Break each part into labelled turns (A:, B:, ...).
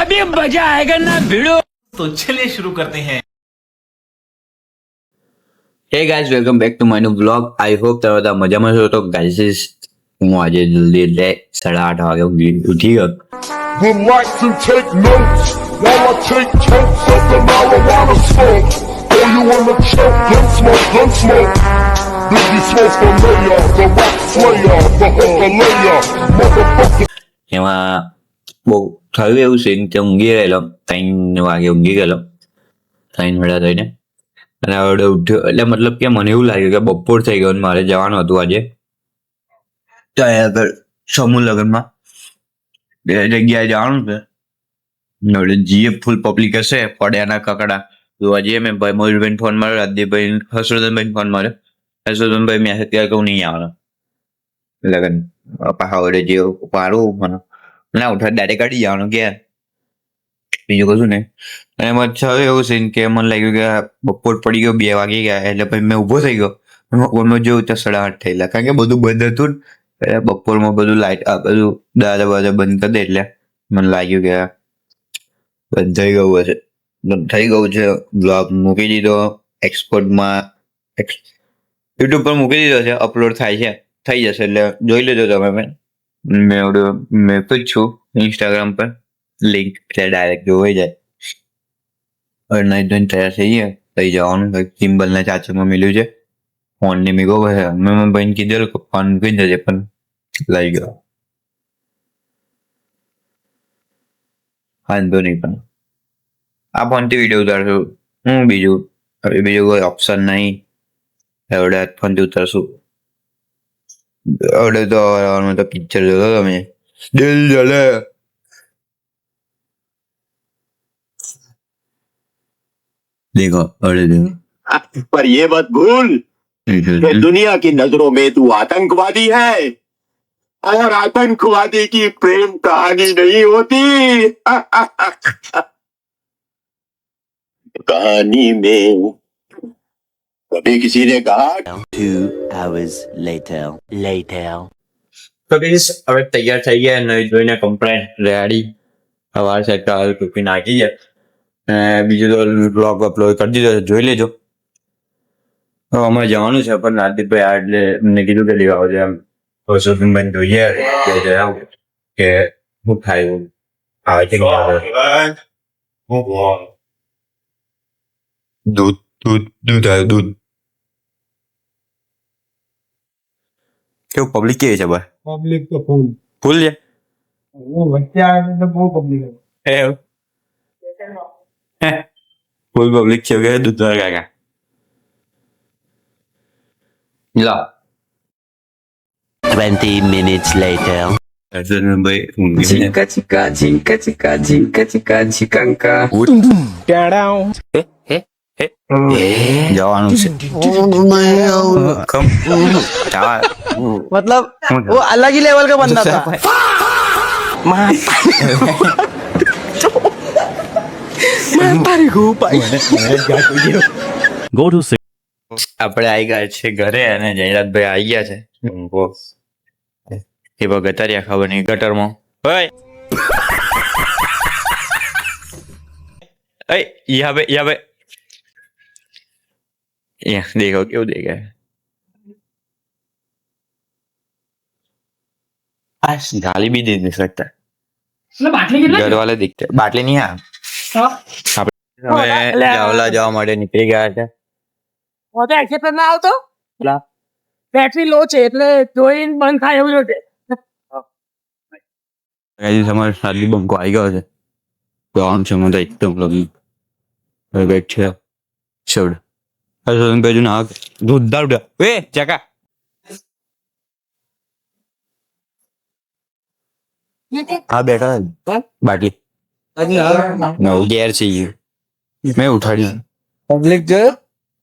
A: अभी मजा आएगा ना भिड़ो।
B: तो चलिए शुरू करते हैं।
C: Hey guys welcome back to my new blog. I hope તમે બધા મજામાં છો. તો ગાઈઝ હું આજે જલ્દી એટલે 8:30 વાગે ઉઠી ગયો.
D: Would like to take notes while I take totes of the marijuana smoke. Oh, you wanna choke? Gun smoke. Biggie Smoke the mayor, the rap slayer, the hooker layer, motherfucker.
C: એમાં બહુ થયું એવું સીન કે ઊંઘી ગયેલો 3 વાગે ઊંઘી ગયેલો 3 વાગ્યા થઈને અને હવે ઉઠ્યો એટલે મતલબ કે મને એવું લાગ્યું કે બપોર થઈ ગયો અને મારે જવાનું હતું આજે તો આગળ સમૂહ લગ્નમાં બે જગ્યાએ જવાનું છે. હવે જીએ ફૂલ પબ્લિક હશે પડ્યાના કકડા જોવા જઈએ. મેં ભાઈ મોરભાઈ ફોન માર્યો, રાજદીપભાઈ હર્ષવર્ધનભાઈ ફોન માર્યો. હર્ષવર્ધનભાઈ મેં અત્યારે કહું નહીં આવવાનો લગન પાવડે જે પાડું મને ના ઉઠા ડાયરેક્ટ કાઢી જવાનું કે બીજું કશું નહીં. અને એમાં થયું એવું સીન કે મને લાગ્યું કે બપોર પડી ગયો 2 વાગી ગયા એટલે પછી મેં ઊભો થઈ ગયો. ઓમાં જોયું તો 8:30 થયેલા કારણ કે બધું બંધ હતું ને બપોરમાં બધું લાઇટ બધું દરવાજા બંધ કરી દે એટલે મને લાગ્યું કે બંધ થઈ ગયું હશે. બંધ થઈ ગયું છે. બ્લોગ મૂકી દીધો એક્સપોર્ટમાં યુટ્યુબ પર મૂકી દીધો છે. અપલોડ થાય છે થઈ જશે એટલે જોઈ લેજો તમે. મેં તો જ છું ઇન્સ્ટાગ્રામ પર લિંક એટલે ડાયરેક્ટ જોઈ જાય. હવે નહીં ધોઈને તૈયાર થઈ ગયા થઈ જવાનું. સિમ્બલના ચાચરમાં મળ્યું છે ફોન ને મીગો મેં ભાઈને કીધેલું કે ફોન મૂકી જજે પણ લઈ ગયો. વાંધો નહીં પણ આ ફોનથી વિડીયો ઉતારશું હું બીજું હવે બીજું કોઈ ઓપ્શન નહીં. એવડે ફોનથી ઉતારશું. અડે તો પિક્ચર જોતો તમે દિલ જલે देखो अड़े देखो
E: पर ये मत भूल कि दुनिया की नजरों में तू आतंकवादी है और आतंकवादी की प्रेम कहानी नहीं होती. कहानी में कभी किसी ने कहा
F: 2 hours later.
C: તો પ્લીઝ હવે તૈયાર થઈ ગયા નહીં જોઈને કમ્પ્લેન રેડી સવાર સેટ ટોપી નાખી છે. બીજું તો બ્લોગ અપલોડ કરી દીધો છે જોઈ લેજો. હવે અમારે જવાનું છે પણ નાદીપભાઈ આ એટલે એમને કીધું કે લેવા આવજે એમ હર્ષવર્ધનભાઈ જોઈએ કે શું થાય આવે છે કે દૂધ આવ્યું દૂધ કેવું પબ્લિક કેવી છે ભાઈ?
G: પબ્લિક તો ફૂલ
C: છે
G: વચ્ચે આવે તો બહુ પબ્લિક
C: ફૂલ પબ્લિક છે કે દૂધ કાકા લા
F: 20 minutes later.
C: હર્ષવર્ધનભાઈ ઊંઘી
A: Chica chica chica chica chica chica chicanca.
C: જવાનું છે
H: मतलब वो अलग ही लेवल का बंदा था.
C: આપણે આવી ગયા છે ઘરે અને જયરાજભાઈ આવી ગયા છે. એ બહુ ગટારિયા ખબર નહીં ગટરમાં यहाँ पे देखो क्यों देखा है गाली भी दे सकता घर वाले दिखते बाटली नहीं जावला जवा માટે નીકળી ગયા છે.
H: હું તો એક્સેપ્ટ ના આવતો બેટરી લો છે એટલે જોઈને બંધ થાય એવું છે.
C: ગાઈસ અમારે સાલી બંકો આવી ગયો છે. કોણ છે મને એકદમ લગી બેઠ છે છોડ હર્ષવર્ધન પેજુ ના દૂધદાર ઉડ્યા એ ચકા હા બેઠા બાટલી નવ ગેર છે મેં ઉઠાડ્યું
H: પબ્લિક જો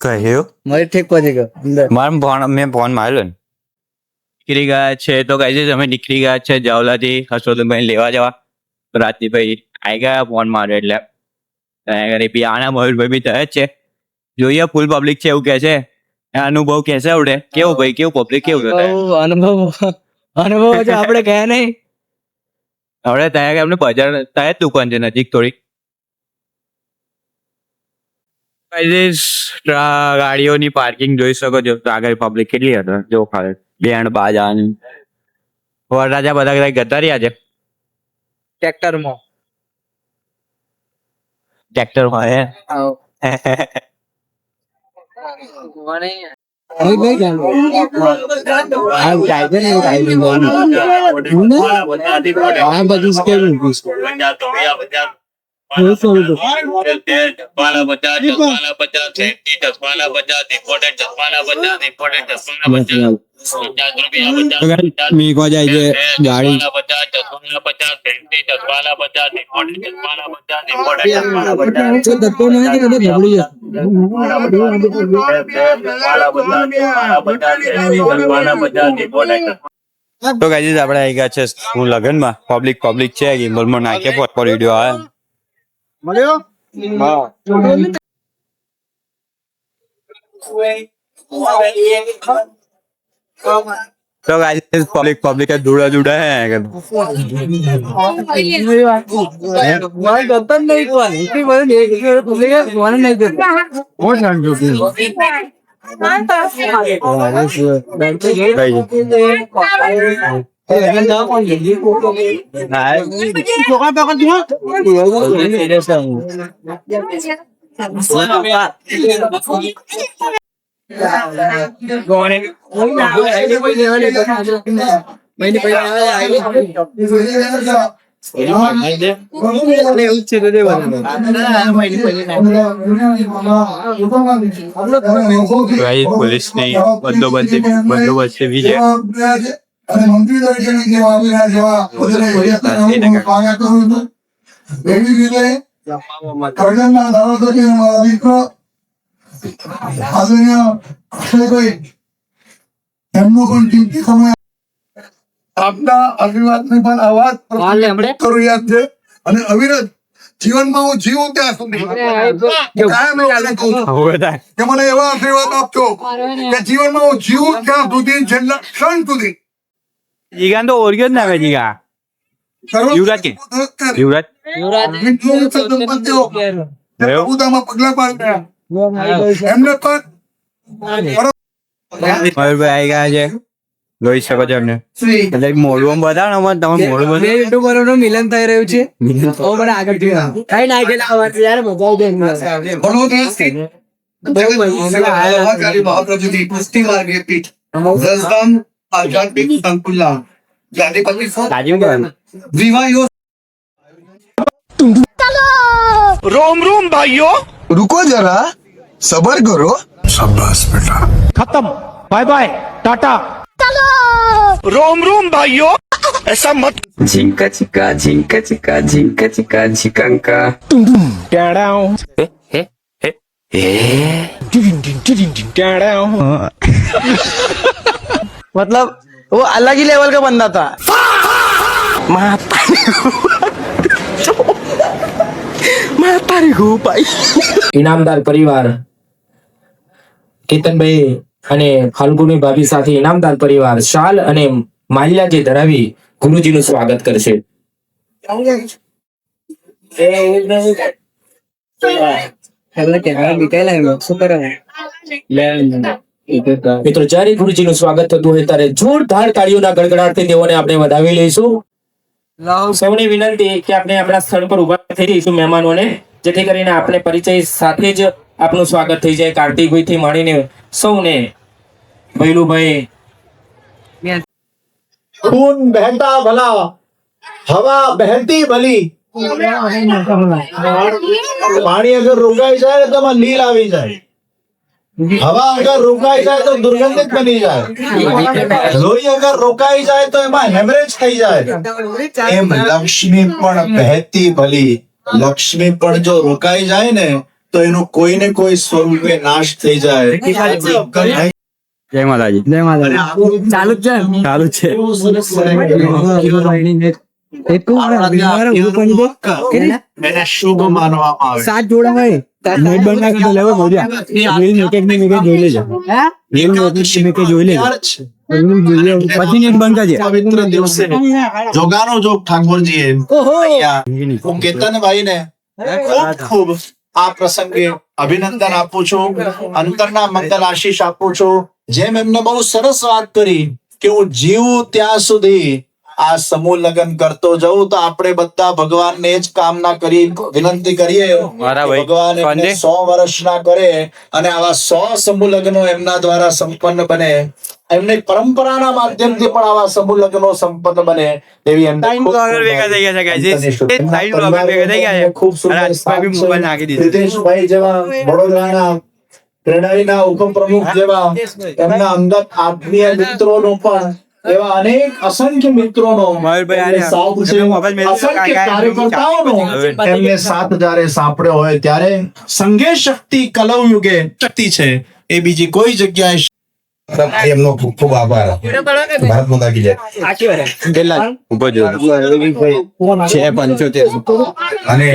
C: કહ્યું
H: મારી ઠીક પહોંચી ગયો અંદર
C: મારા ફોન મેં ફોન માર્યો ને નીકળી ગયા છે. તો ગાઈસ અમે નીકળી ગયા છે જાવલાથી હર્ષવર્ધનભાઈ લેવા જવા. રાજદીપભાઈ આવી ગયા ફોન માર્યો એટલે બી આના મયુરભાઈ બી થયા જ છે. જોઈએ ફૂલ પબ્લિક છે એવું કે છે. અનુભવ કેસે આવડે કેવું ભાઈ કેવું પબ્લિક કેવું
H: અનુભવ છે આપણે ગયા નહીં
C: હવે ત્યાં એમને બજાર ત્યાં જ દુકાન છે નજીક થોડીક. ગાડીઓની પાર્કિંગ જોઈ શકો છો. તો આગળ પબ્લિક કેટલી હતી જો ખાલી બેન્ડ બાજા વરરાજા બધા કદાચ જતા રહ્યા છે
H: ટ્રેક્ટરમાં
C: ટ્રેક્ટરમાં હે મીકો જાય છે ગાડી તો ગાઈઝ આપણે આવી ગયા છે હું લગનમાં પબ્લિક છે ગિમ્બલમાં નાખે પર વિડીયો આવે
G: મળ્યો
C: તો ગાઈઝ પબ્લિક દૂડા હે પોલીસની બંદોબસ્ત એવી છે
D: અને મંત્રી તરીકેની સેવા કાર્ય કરું છું. એવી રીતે કરજણના ધારાસભ્ય મારા મિત્ર આદરણીય અક્ષયભાઈ એમનો પણ કિંમતી સમય આપના આશીર્વાદની પણ આ વાત જરૂરિયાત છે અને અવિરત જીવનમાં હું જીવું ત્યાં સુધી કાયમ લોકોને કહું છું કે મને એવા આશીર્વાદ આપજો કે જીવનમાં હું જીવું ત્યાં સુધી છેલ્લા ક્ષણ સુધી
C: જીગા તો ઓરિયો જ નાખે જીગા યુવરાજ કે યુવરાજ
D: પગલા પાડ્યા એમને પણ
C: મયુરભાઈ આવી ગયા છે જોઈ શકો છો એમને મોડું બતાવો ને તમે મોડું
H: યુટ્યુબરો મિલન થઈ રહ્યું છે આગળ કઈ નાખેલા યાર
D: મહાપ્રભુજી પુષ્ટિ માર્ગે પીઠ જસદમ આધ્યાત્મિક સંકુલના જાતિપતિ વિવાહ
B: रोम रोम भाइयों
D: रुको जरा सबर करो शाबाश बेटा
B: खत्म बाय बाय टाटा रोम रोम भाइयों ऐसा मत
A: झिंका चिका झिंका चिका झिंका चिका झिकांका
H: मतलब वो अलग ही लेवल का बंदा था
I: ઇનામદાર પરિવાર કેતનભાઈ અને ફાલ્ગુની ભાભી સાથે ઇનામદાર પરિવાર શાલ અને માલ્યા જે ધરાવી ગુરુજીનું સ્વાગત કરશે. મિત્રો જ્યારે ગુરુજીનું સ્વાગત થતું હોય ત્યારે જોરદાર તાળીઓના ગડગડાટથી તેઓને આપણે વધાવી લઈશું. સૌની વિનંતી કે આપણે આપણા સ્થળ પર ઉભા થઈ જઈશું મહેમાનોને, જેથી કરીને આપણે પરિચય સાથે જ આપનું સ્વાગત થઈ જાય. કાર્તિકભાઈ થી માંડીને સૌને ભૈલુભાઈ
G: खून बहता भला हवा बहती भली पानी अगर रोकाई जाए तो एમાં લીલ આવી જાય, હવા અગર રોકાઈ જાય તો દુર્ગંધિત બની જાય, લોહી અગર રોકાઈ જાય તો એમાં હેમરેજ થઈ જાય. એમ લક્ષ્મી પણ બહેતી ભલી, લક્ષ્મી પણ જો રોકાઈ જાય ને તો એનો કોઈને કોઈ સ્વરૂપે નાશ થઈ જાય.
C: જય માતાજી. જય માતાજી. ચાલુ જ છે.
G: એને શુભ માનવામાં આવે.
H: સાત જોડા હોય
G: જોઈ લેજો. પવિત્ર દિવસે જોગાનો જોગ ઠાકોરજીએ હું કેતનભાઈ ને ખૂબ આ પ્રસંગે અભિનંદન આપું છું, અંતરના મંગલ આશીષ આપું છું. જેમ એમને બહુ સરસ વાત કરી કે હું જીવું ત્યાં સુધી આ સમૂહ લગ્ન કરતો જઉં, તો આપણે બધા ભગવાનને જ કામના કરી વિનંતી કરીએ ભગવાન એમને 100 વર્ષના કરે અને આવા 100 સમૂહ લગ્નો એમના દ્વારા સંપન્ન બને, એમની પરંપરાના માધ્યમથી પણ આવા સમૂહ લગ્નો સંપન્ન બને એવી ખૂબ રિતેશભાઈ જેવા વડોદરાના ક્રેડાઈના ઉપપ્રમુખ જેવા એમના અંગત આત્મીય મિત્રોનો પણ એવા અનેક અસંખ્ય મિત્રોનો અસંખ્ય કાર્યકર્તાઓનો એમને સાથ જ્યારે સાંપડ્યો હોય ત્યારે સંઘે શક્તિ કલયુગે શક્તિ છે એ બીજી કોઈ જગ્યાએ એમનો ખૂબ ખૂબ આભાર. ભારત માતા કી જય. અને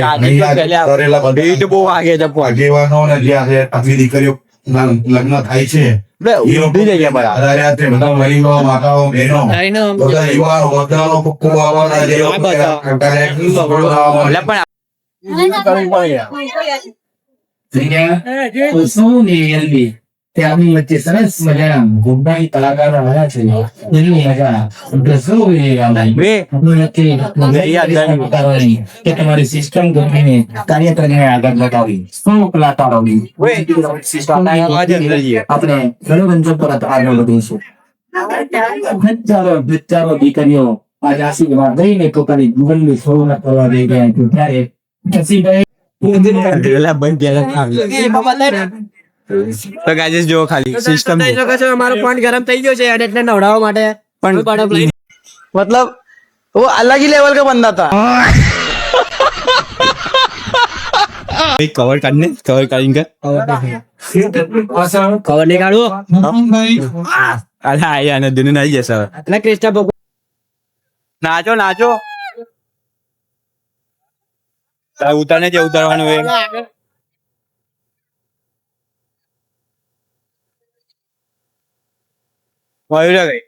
G: આગેવાનો ને જ્યાં આપણી દીકરીઓ લગ્ન થાય છે માતાઓ બહેનો બધા યુવાનો બધાનો ખૂબ ખૂબ
I: ત્યાંની વચ્ચે સરસ મજાના ગુંડાઈ કલાકારો આવ્યા છે. એની મજા કે તમારી સિસ્ટમ ગમીને કાર્યક્રમને આગળ વધાવી 100 કલાકારોની આપણે મનોરંજન પર આગળ વધીશું. હજારો દીકરીઓ આજે આશીર્વાદ દઈને પોતાની જીવનની શરૂઆત કરવા દઈ ગયા છે. ત્યારે
C: તો ગાઈસ જો ખાલી સિસ્ટમ
H: અમારો ફોન ગરમ થઈ ગયો છે અને એટલે નવડાવવા માટે પણ
B: मतलब वो अलग ही लेवल का बंदा था.
C: કવર કાઢને કવર કાઢીને
H: ખબર નહીં કાઢવું.
C: અરે આયા ને દુનિયા આવી જશે
H: એટલે ક્રિસ્ટા ભગવાન
C: નાચો નાચો ઉતારને જે ઉતારવાનું હોય મયુરા ગઈ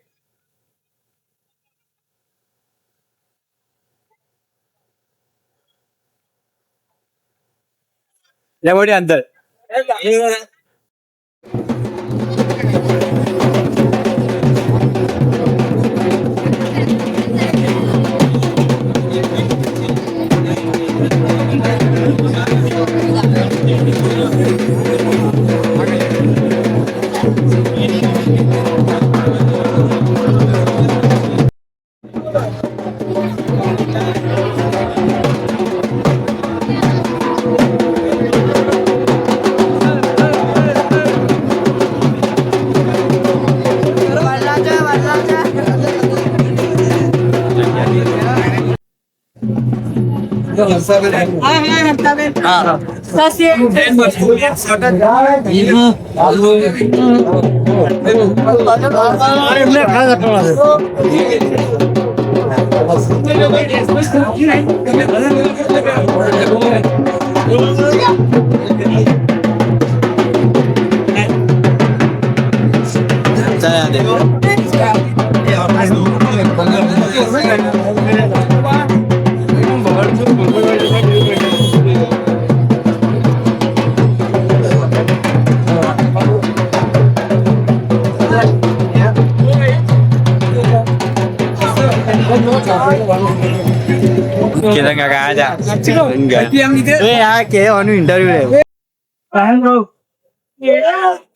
C: લે મોટી અંદર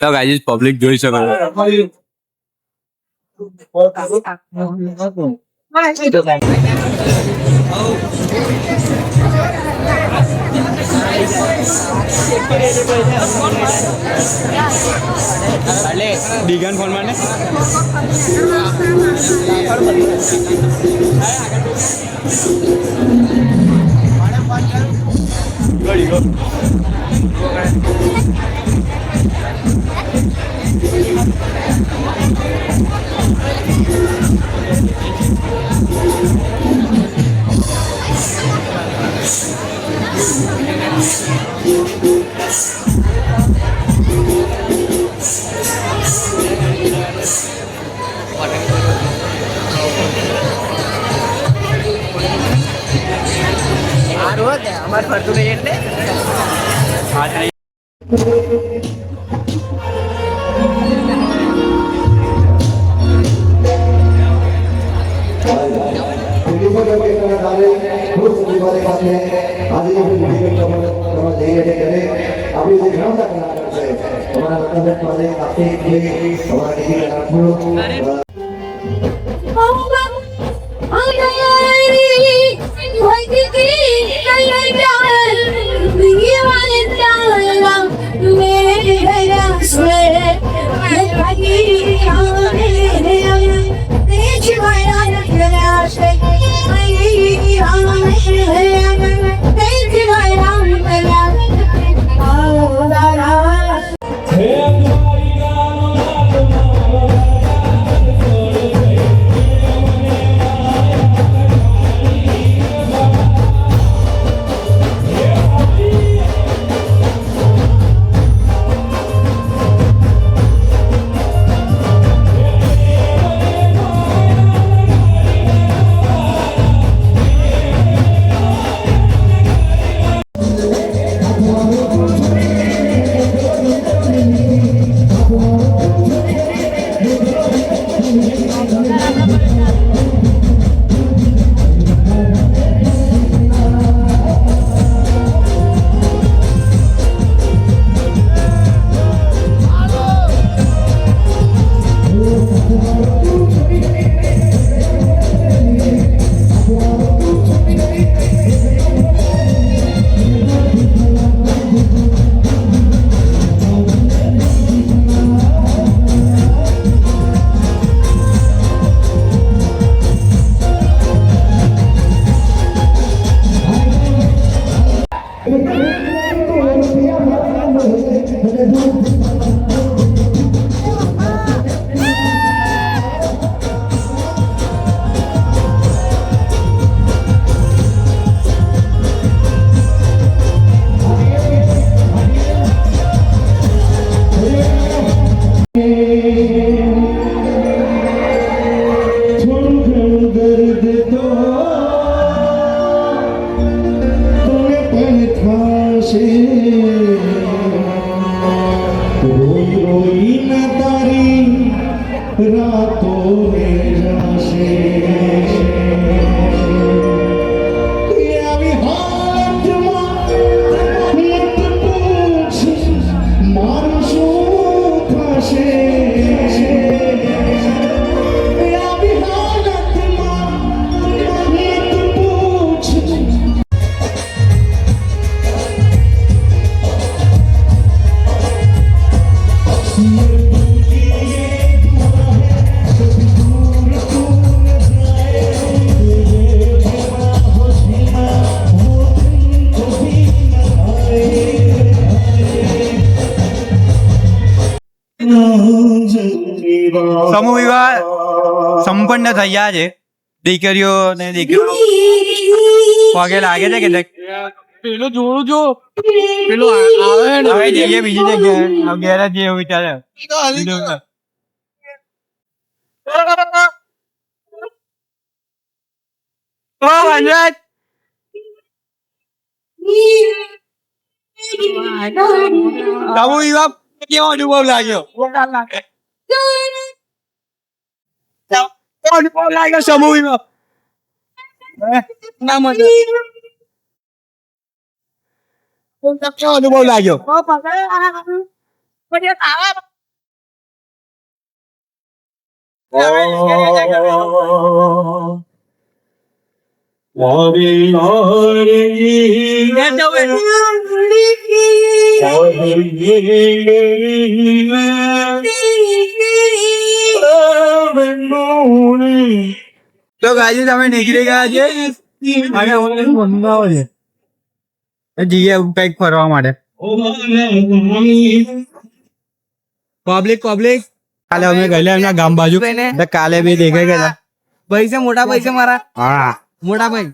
C: તો ગાઈસ પબ્લિક જોઈ શકો દીગન ફોન માં
H: અમારે ફરતું નહીં એટલે
B: સમૂહ વિવાહ સંપન્ન થયા છે. દીકરીઓ ને દીકરીઓ પગે લાગે છે કે
H: પેલું જોડું જો પેલું આવે ને
B: હવે જઈએ બીજી જગ્યાએ ઘેર જ એવું વિચારે સમૂહ વિવાહ કેવો અનુભવ લાગ્યો? અનુભવ લાગ્યો સમૂહ વિવાહ
H: ના મજા
B: કેવો અનુભવ લાગ્યો? તો ગાજી તમે નીકળી ગયા છે અને મંગાવો છે જઈએ કઈક ફરવા માટે. પબ્લિક કાલે અમે ગયેલા એમના ગામ બાજુ તો કાલે બી દેખાઈ ગયા
H: ભાઈ છે મોટા ભાઈ છે મારા
B: હા
H: મોટા ભાઈ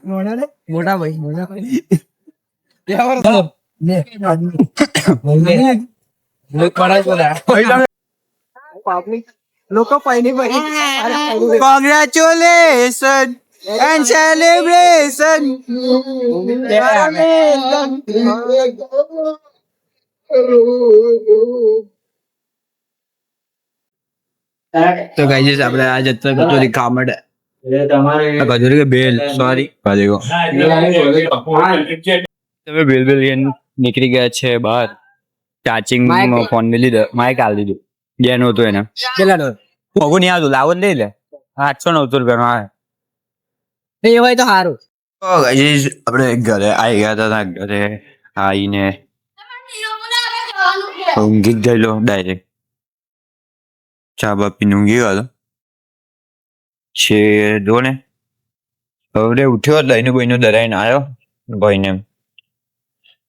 H: લોકો પૈની
B: કોંગ્રેચ્યુલેશન And celebration. તો ગાઈસ આપણે આ જતો કચોરી ખાવા માટે કચોરી કે બેલ સોરી તમે બેલ બેલ નીકળી ગયા છે બહાર ચાર્જિંગ ફોન ને લીધો માઇક આલ દીધું જેનું હતું એને કેટલા મોગું નહીં આવતું લાવો ને લઈ લે 800-900 રૂપિયાનો આવે
H: એ હોય તો સારું.
B: ગાઈસ આપણે ઘરે આવી ગયા હતા ઘરે આવીને ઊંઘી જ ગયેલો ડાયરેક્ટ ચા બા પીને ઊંઘી ગયો છે જો ને હવે ઉઠ્યો લઈને ભાઈનો દરાઈને આવ્યો ભાઈને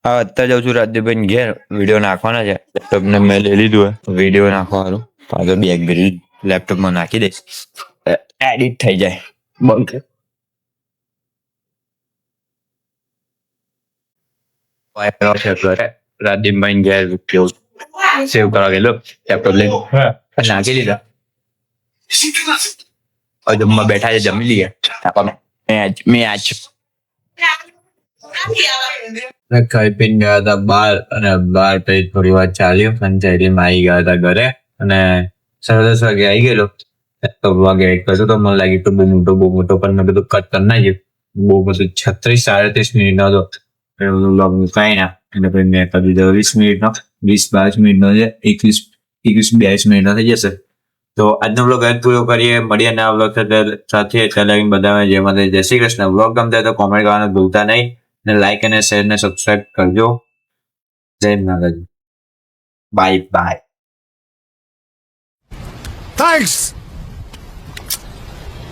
B: હા અત્યારે જાઉં છું રાજદીપભાઈ ઘેર વિડીયો નાખવાના છે લેપટોપને મેં લઈ લીધું હોય વિડીયો નાખવાનું પાછો બેગ ભરી લેપટોપમાં નાખી દઈશ એડિટ થઈ જાય બંધ રાજદીપભાઈ ઘેર સેવ કરવા ગયેલો લેપટોપ લઈને નાખી દીધા જમવા બેઠા છે જમી લઈએ મેં આજ ખાઈ પીને ગયા હતા બહાર અને બહાર પછી થોડી વાર ચાલ્યું પંચાયતીમાં આવી ગયા હતા ઘરે અને 10:30 વાગે આવી ગયેલો વાગે કર્યો તો મને લાગ્યું તો બહુ મોટો પણ મેં બધું કટ કરી નાખ્યું બહુ બધું 36-37 મિનિટનો હતો બ્લોગ મુકાઈ ના એટલે પછી મેં કરી દીધો 20 મિનિટનો 20-22 મિનિટનો છે 21-22 મિનિટનો થઈ જશે તો આજનો બ્લોગ અહીં પૂરો કરીએ મળીએ નવા બ્લોગ સાથે ચાલે બધા જય માતા જય શ્રી કૃષ્ણ બ્લોગ ગમતા તો કોમેન્ટ કરવાનું ભૂલતા નહીં અને લાઈક અને શેર ને સબસ્ક્રાઇબ કરજો જય માતાજી બાય
D: Thanks.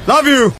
D: Love you.